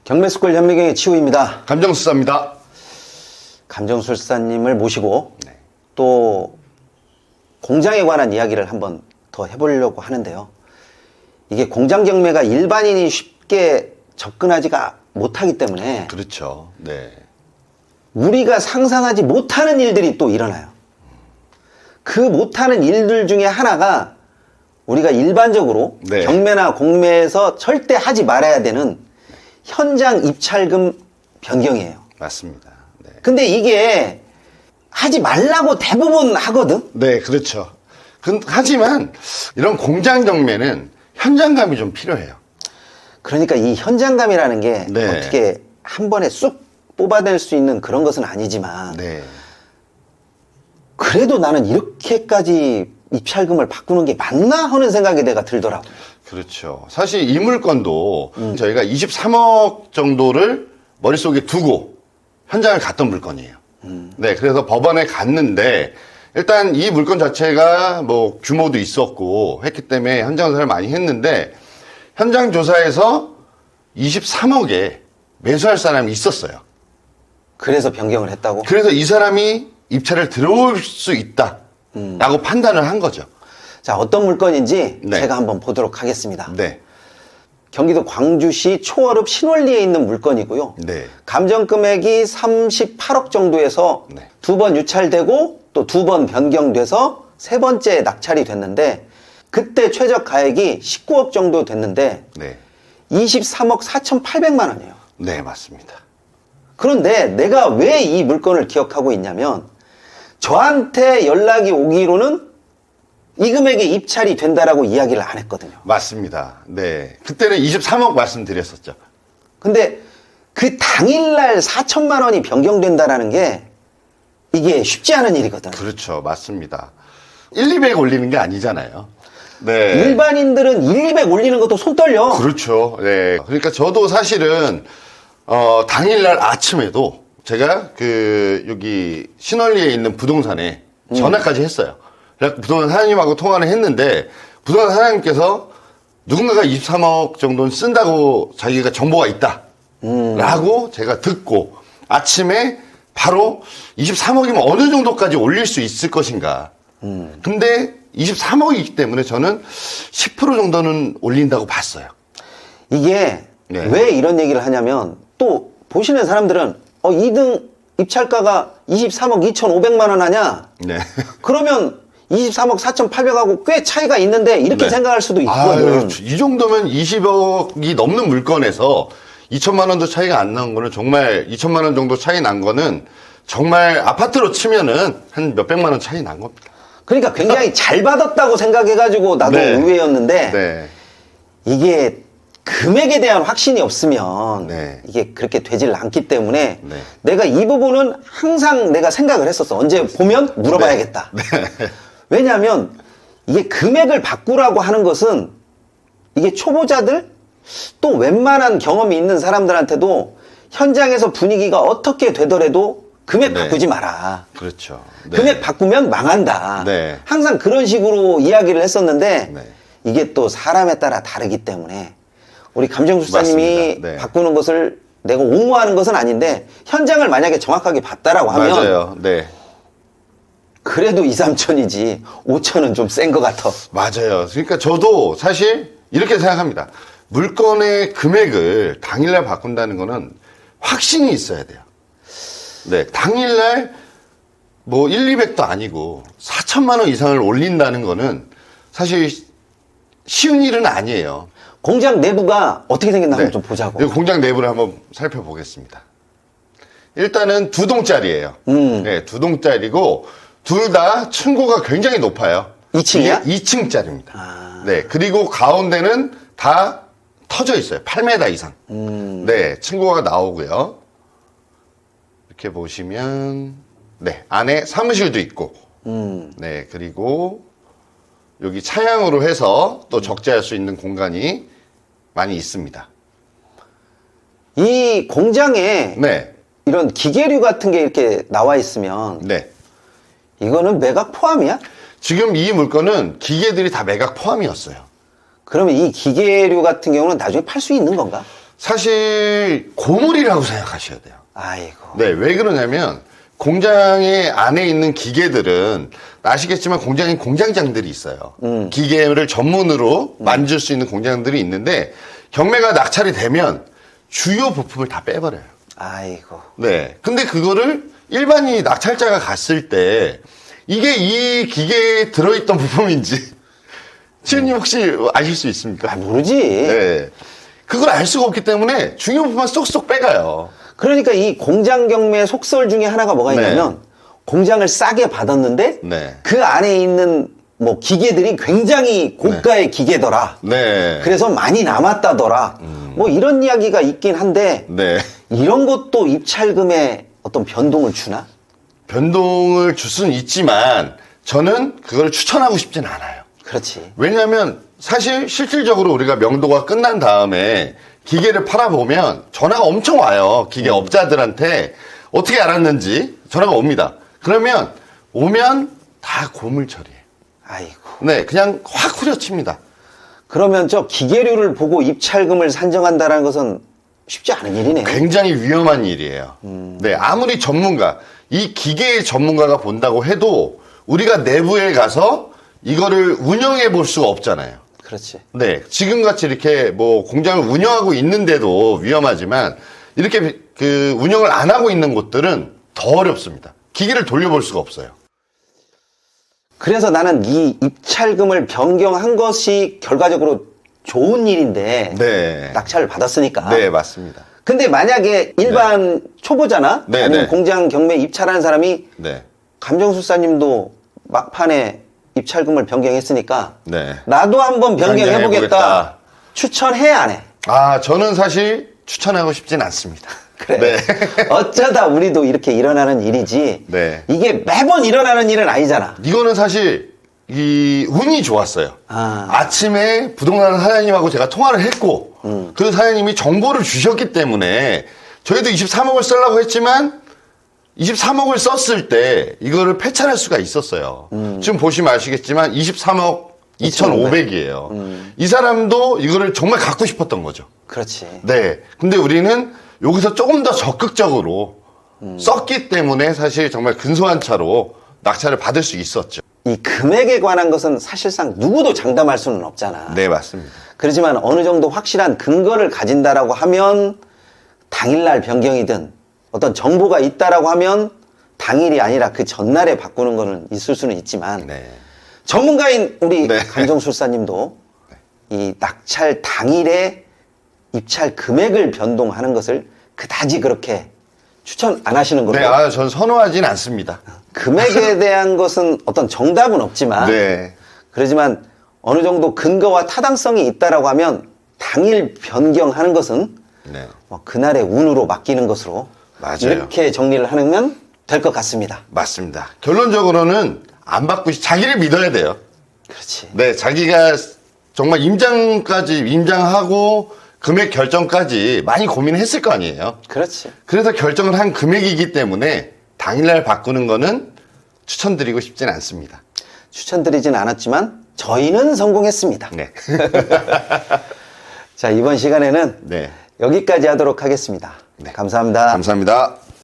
경매스쿨 현미경의 치우입니다. 감정수사입니다. 감정술사님을 모시고 네. 또 공장에 관한 이야기를 한번 더 해보려고 하는데요. 이게 공장 경매가 일반인이 쉽게 접근하지가 못하기 때문에 그렇죠. 네. 우리가 상상하지 못하는 일들이 또 일어나요. 그 못하는 일들 중에 하나가 우리가 일반적으로 네. 경매나 공매에서 절대 하지 말아야 되는 현장 입찰금 변경이에요. 맞습니다. 네. 근데 이게 하지 말라고 대부분 하거든? 네, 그렇죠. 하지만 이런 공장 경매는 현장감이 좀 필요해요. 그러니까 이 현장감이라는 게 네. 어떻게 한 번에 쑥 뽑아낼 수 있는 그런 것은 아니지만 네. 그래도 나는 이렇게까지 입찰금을 바꾸는 게 맞나 하는 생각이 내가 들더라고. 그렇죠. 사실 이 물건도 저희가 23억 정도를 머릿속에 두고 현장을 갔던 물건이에요. 네, 그래서 법원에 갔는데 일단 이 물건 자체가 뭐 규모도 있었고 했기 때문에 현장 조사를 많이 했는데 현장 조사에서 23억에 매수할 사람이 있었어요. 그래서 변경을 했다고? 그래서 이 사람이 입찰을 들어올 수 있다라고 판단을 한 거죠. 자, 어떤 물건인지 네. 제가 한번 보도록 하겠습니다. 네. 경기도 광주시 초월읍 신월리에 있는 물건이고요. 네. 감정 금액이 38억 정도에서 네. 두 번 유찰되고 또 두 번 변경돼서 세 번째 낙찰이 됐는데 그때 최저 가액이 19억 정도 됐는데 네. 23억 4,800만 원이에요. 네, 맞습니다. 그런데 내가 왜 이 물건을 기억하고 있냐면 저한테 연락이 오기로는 이 금액에 입찰이 된다라고 이야기를 안 했거든요. 맞습니다. 네. 그때는 23억 말씀드렸었죠. 근데 그 당일날 4천만 원이 변경된다라는 게 이게 쉽지 않은 일이거든. 그렇죠. 맞습니다. 1, 200 올리는 게 아니잖아요. 네. 일반인들은 1, 200 올리는 것도 손 떨려. 그렇죠. 네. 그러니까 저도 사실은, 당일날 아침에도 제가 여기 신월리에 있는 부동산에 전화까지 했어요. 그래서 부동산 사장님하고 통화를 했는데, 부동산 사장님께서 누군가가 23억 정도는 쓴다고 자기가 정보가 있다. 라고 제가 듣고, 아침에 바로 23억이면 어느 정도까지 올릴 수 있을 것인가. 근데 23억이기 때문에 저는 10% 정도는 올린다고 봤어요. 이게 네. 왜 이런 얘기를 하냐면 또 보시는 사람들은 2등 입찰가가 23억 2,500만 원 하냐? 네. 그러면 23억 4,800하고 꽤 차이가 있는데 이렇게 네. 생각할 수도 있거든. 그렇죠. 이 정도면 20억이 넘는 물건에서 2천만 원도 차이가 안 난 거는 정말 2천만 원 정도 차이 난 거는 정말 아파트로 치면은 한 몇백만 원 차이 난 겁니다. 그러니까 굉장히 잘 받았다고 생각해가지고 나도 네. 의외였는데 네. 이게 금액에 대한 확신이 없으면 네. 이게 그렇게 되질 않기 때문에 네. 내가 이 부분은 항상 내가 생각을 했었어. 언제 보면 물어봐야겠다. 네. 왜냐하면 이게 금액을 바꾸라고 하는 것은 이게 초보자들 또 웬만한 경험이 있는 사람들한테도 현장에서 분위기가 어떻게 되더라도 금액 네. 바꾸지 마라. 그렇죠. 네. 금액 바꾸면 망한다. 네. 항상 그런 식으로 이야기를 했었는데 네. 이게 또 사람에 따라 다르기 때문에 우리 감정술사님이 맞습니다. 네. 바꾸는 것을 내가 옹호하는 것은 아닌데 현장을 만약에 정확하게 봤다라고 하면 맞아요. 네. 그래도 2, 3천이지 5천은 좀 센 것 같아. 맞아요. 그러니까 저도 사실 이렇게 생각합니다. 물건의 금액을 당일날 바꾼다는 거는 확신이 있어야 돼요. 네. 당일날 뭐 1, 200도 아니고 4천만 원 이상을 올린다는 거는 사실 쉬운 일은 아니에요. 공장 내부가 어떻게 생겼나 한번 네. 좀 보자고. 이 공장 내부를 한번 살펴보겠습니다. 일단은 두 동짜리예요. 네, 두 동짜리고 둘 다 층고가 굉장히 높아요. 2층이야? 2층짜리입니다. 아. 네, 그리고 가운데는 다 터져 있어요. 8m 이상. 네, 층고가 나오고요. 이렇게 보시면 네, 안에 사무실도 있고. 네, 그리고 여기 차량으로 해서 또 적재할 수 있는 공간이 많이 있습니다. 이 공장에 네. 이런 기계류 같은 게 이렇게 나와 있으면 네. 이거는 매각 포함이야? 지금 이 물건은 기계들이 다 매각 포함이었어요. 그러면 이 기계류 같은 경우는 나중에 팔 수 있는 건가? 사실 고물이라고 생각하셔야 돼요. 아이고. 네, 왜 그러냐면 공장의 안에 있는 기계들은 아시겠지만 공장에 공장장들이 있어요. 기계를 전문으로 만질 수 있는 공장들이 있는데 경매가 낙찰이 되면 주요 부품을 다 빼버려요. 아이고. 네. 근데 그거를 일반인이 낙찰자가 갔을 때 이게 이 기계에 들어있던 부품인지 치우님 혹시 아실 수 있습니까? 아, 모르지. 네. 그걸 알 수가 없기 때문에 중요 부품만 쏙쏙 빼가요. 그러니까 이 공장 경매 속설 중에 하나가 뭐가 있냐면 공장을 싸게 받았는데 네. 그 안에 있는 뭐 기계들이 굉장히 고가의 기계더라. 네. 그래서 많이 남았다더라. 뭐 이런 이야기가 있긴 한데 네. 이런 것도 입찰금에 어떤 변동을 주나? 변동을 줄 수는 있지만 저는 그걸 추천하고 싶진 않아요. 그렇지. 왜냐하면 사실 실질적으로 우리가 명도가 끝난 다음에 기계를 팔아보면 전화가 엄청 와요. 기계 업자들한테 어떻게 알았는지 전화가 옵니다. 그러면 오면 다 고물 처리해요. 아이고. 네, 그냥 확 후려칩니다. 그러면 저 기계류를 보고 입찰금을 산정한다는 것은 쉽지 않은 일이네. 굉장히 위험한 일이에요. 네, 아무리 전문가, 이 기계의 전문가가 본다고 해도 우리가 내부에 가서 이거를 운영해 볼 수가 없잖아요. 그렇지. 네, 지금같이 이렇게 뭐 공장을 운영하고 있는데도 위험하지만 이렇게 그 운영을 안 하고 있는 곳들은 더 어렵습니다. 기계를 돌려볼 수가 없어요. 그래서 나는 이 입찰금을 변경한 것이 결과적으로 좋은 일인데 네. 낙찰을 받았으니까. 네, 맞습니다. 근데 만약에 일반 초보자나 네, 아니면 네. 공장 경매 입찰하는 사람이 네. 감정술사님도 막판에 입찰금을 변경했으니까 네. 나도 한번 변경해보겠다. 변경해보겠다. 추천해 안 해? 아, 저는 사실 추천하고 싶진 않습니다. 그래. 네. 어쩌다 우리도 이렇게 일어나는 일이지. 네. 이게 매번 일어나는 일은 아니잖아. 이거는 사실 이 운이 좋았어요. 아침에 부동산 사장님하고 제가 통화를 했고 그 사장님이 정보를 주셨기 때문에 저희도 23억을 쓰려고 했지만 23억을 썼을 때 이거를 폐차할 수가 있었어요. 지금 보시면 아시겠지만 23억 2,500이에요. 이 사람도 이거를 정말 갖고 싶었던 거죠. 그렇지. 네. 근데 우리는 여기서 조금 더 적극적으로 썼기 때문에 사실 정말 근소한 차로 낙찰을 받을 수 있었죠. 이 금액에 관한 것은 사실상 누구도 장담할 수는 없잖아. 네, 맞습니다. 그렇지만 어느 정도 확실한 근거를 가진다라고 하면 당일날 변경이든 어떤 정보가 있다라고 하면 당일이 아니라 그 전날에 바꾸는 거는 있을 수는 있지만 네. 전문가인 우리 네. 감정술사님도 이 낙찰 당일에 입찰 금액을 변동하는 것을 그다지 그렇게 추천 안 하시는 걸로. 네, 아, 전 선호하진 않습니다. 금액에 대한 것은 어떤 정답은 없지만 네. 그렇지만 어느 정도 근거와 타당성이 있다라고 하면 당일 변경하는 것은 네. 뭐 그날의 운으로 맡기는 것으로 맞아요. 이렇게 정리를 하면 될 것 같습니다. 맞습니다. 결론적으로는 안 받고 자기를 믿어야 돼요. 그렇지. 네, 자기가 정말 임장하고 금액 결정까지 많이 고민했을 거 아니에요. 그렇지. 그래서 결정을 한 금액이기 때문에 당일날 바꾸는 거는 추천드리고 싶진 않습니다. 추천드리진 않았지만 저희는 성공했습니다. 네. 자, 이번 시간에는 네. 여기까지 하도록 하겠습니다. 네. 감사합니다. 감사합니다.